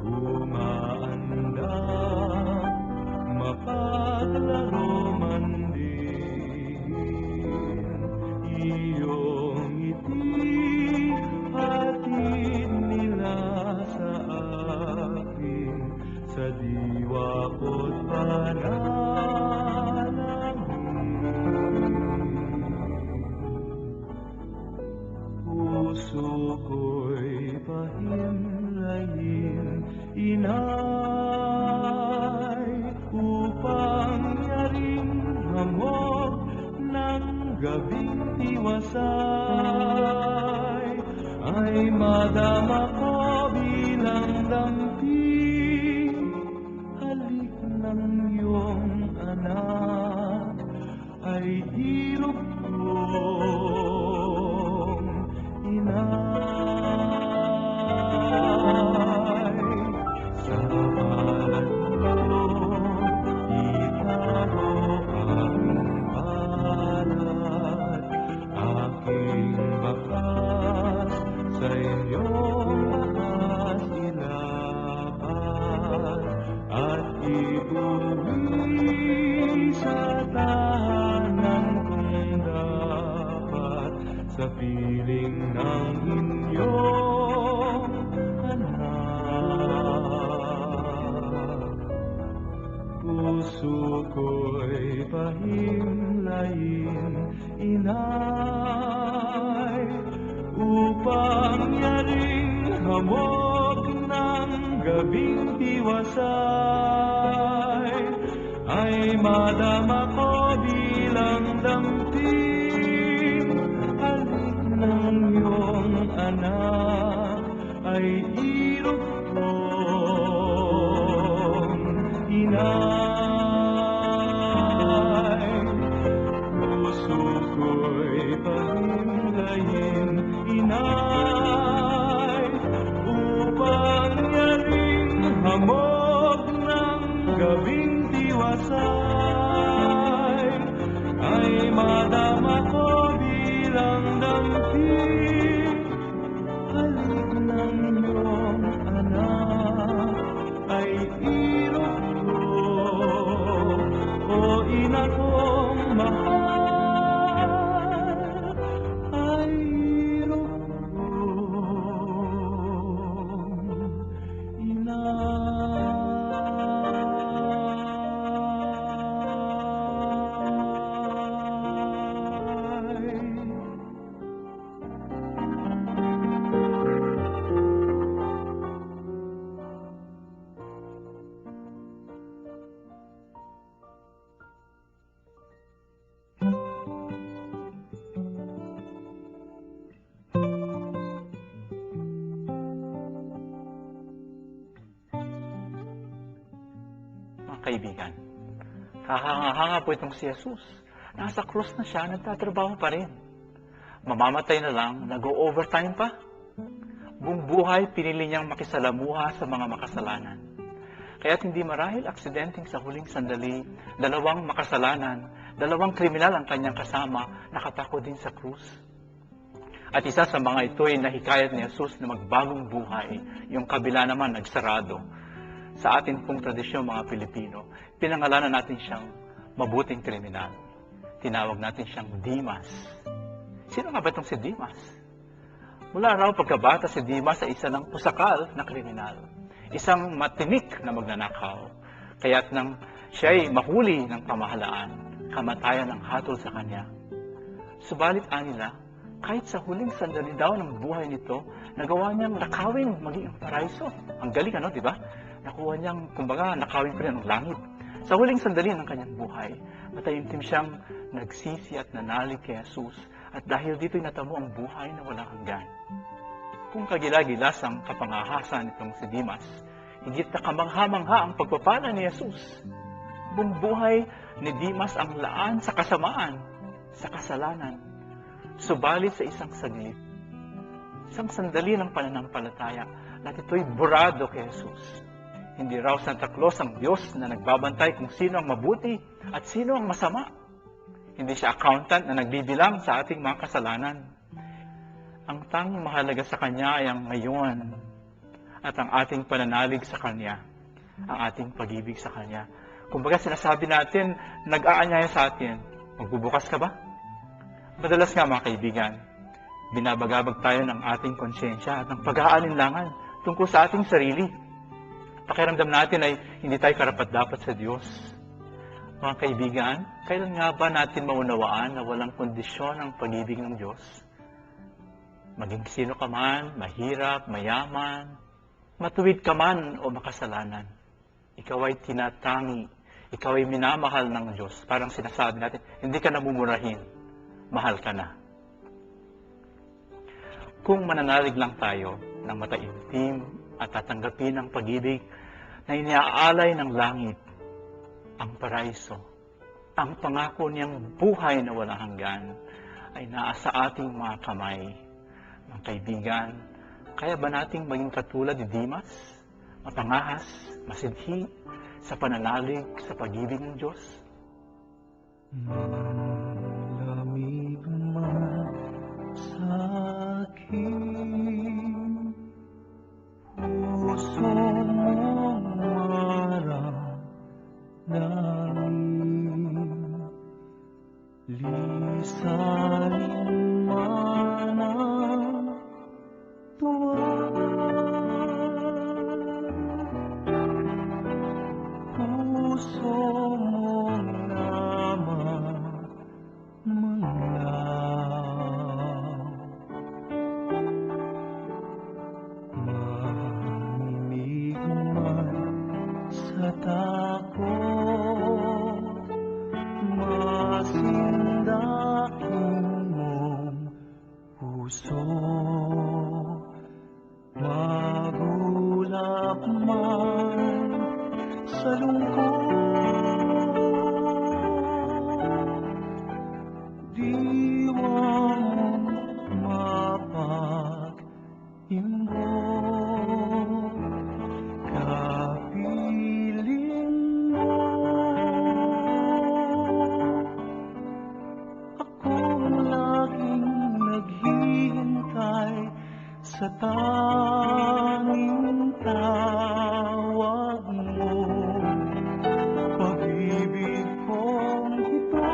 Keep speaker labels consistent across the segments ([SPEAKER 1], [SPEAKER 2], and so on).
[SPEAKER 1] umaanda, mapaglaro man din. Iyong ngiti hatid nila sa akin, sa diwa ko't puso ko'y pahimlayin, inay, upang yaring hamog ng gabing tiwasay, ay madama ko bilang damping halik ng iyong anak, ay hirap kong inay. Sa balat ko, itago ang balat, aking bakas sa iyong bakas ilabas, at iuwi sa tahanan kung dapat, sa piling ng inyong anak. Puso ko'y pahimlayin, inay, upang yaring hamog ng gabing tiwasay, ay madama ko bilang damping halik ng iyong anak, ay irot kong inay. Puso ko'y pahimlayin, inay, upang yaring hamog ng gabing tiwasay, ay madama ko bilang damping halik ng iyong anak, ay irot ko, o ina kong mahal, ay irot kong inay.
[SPEAKER 2] Mga kaibigan, kahanga-hanga po itong si Jesus. Nasa krus na siya, nagtatrabaho pa rin. Mamamatay na lang, nag-o-overtime pa. Buong buhay, pinili niyang makisalamuha sa mga makasalanan. Kaya't hindi marahil aksidenteng sa huling sandali, dalawang makasalanan, dalawang kriminal ang kanyang kasama, nakatako din sa krus. At isa sa mga ito ay nahikayat ni Jesus na magbagong buhay, yung kabila naman nagsarado. Sa atin pong tradisyon mga Pilipino, pinangalanan natin siyang mabuting kriminal. Tinawag natin siyang Dimas. Sino nga ba itong si Dimas? Mula raw pagkabata si Dimas ay isa ng pusakal na kriminal. Isang matinik na magnanakaw. Kaya't nang siya'y mahuli ng pamahalaan, kamatayan ang hatol sa kanya. Subalit anila, kahit sa huling sandali daw ng buhay nito, nagawa niyang nakawin maging ang paraiso. Ang galing, di ba? Nakuha niyang, kumbaga, nakawin pa rin ang langit. Sa huling sandali ng kanyang buhay, matayimtim siyang nagsisi at nanalig kay Jesus. At dahil dito'y natamo ang buhay na walang hanggan. Kung kagilagilas ang kapangahasan nitong si Dimas, higit na kamangha-mangha ang pagpapala ni Jesus. Buong buhay ni Dimas ang laan sa kasamaan, sa kasalanan. Subalit sa isang saglit, isang sandali ng pananampalataya, at ito'y burado kay Jesus. Hindi raw Santa Claus ang Diyos na nagbabantay kung sino ang mabuti at sino ang masama. Hindi siya accountant na nagbibilang sa ating mga kasalanan. Ang tanging mahalaga sa Kanya ay ang ngayon. at ang ating pananalig sa Kanya, ang ating pag-ibig sa Kanya. Kumbaga sinasabi natin, nag-aanyaya sa atin, magbubukas ka ba? Madalas nga mga kaibigan, binabagabag tayo ng ating konsyensya at ng pag-aalinlangan tungkol sa ating sarili. Pakiramdam natin ay hindi tayo karapat-dapat sa Diyos. Mga kaibigan, kailan nga ba natin maunawaan na walang kondisyon ang pag-ibig ng Diyos? Maging sino ka man, mahirap, mayaman, matuwid ka man o makasalanan, ikaw ay tinatangi, ikaw ay minamahal ng Diyos. Parang sinasabi natin, hindi ka namumurahin, mahal ka na. Kung mananalig lang tayo ng mataimtim at tatanggapin ang pag-ibig na iniaalay ng langit, ang paraiso, ang pangako niyang buhay na walang hanggan, ay naasa ating mga kamay. Mga kaibigan, kaya ba nating maging katulad ni Dimas, mapangahas, masidhi, sa pananalig sa pag-ibig ng Diyos?
[SPEAKER 1] Malamig man sa aking puso mong maramdamin, lisanin man ang tuwa. Puso mong namamanglaw, mamimig man sa takot, masindaking mong puso, magulap man sa lungkot, diwa mong mapag-imbog, kapiling mo akong laging naghihintay sa tanging tawag mo. Pag-ibig kong ito,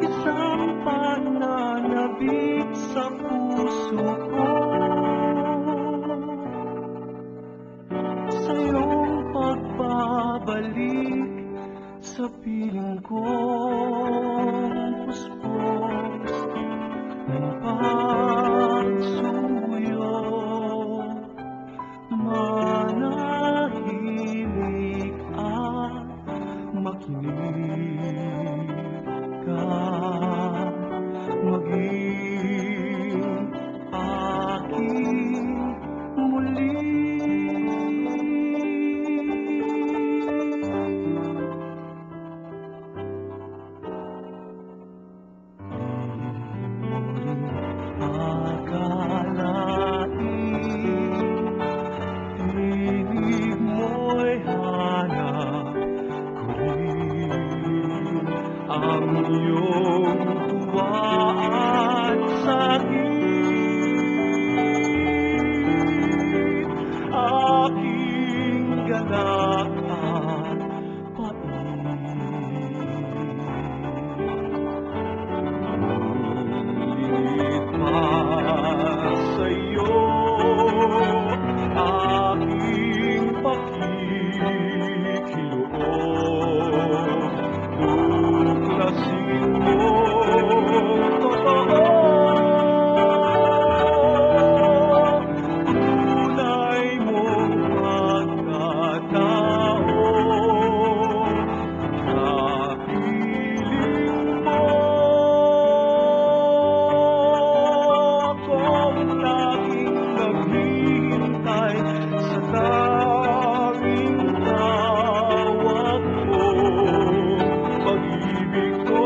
[SPEAKER 1] isang pananabik sa puso ko, sa iyong pagbabalik sa piling kong puspos ng pagsuyo, manahimik at makinig ka, maging aking muli. Ang iyong tuwa at sakit, aking galak at pait. Ngunit pa sa'yo, aking pakikiloob, tuklasin mo totoo, tunay mong pagkatao, kapiling mo akong laging naghihintay sa tanging tawag mo. Pag-ibig ko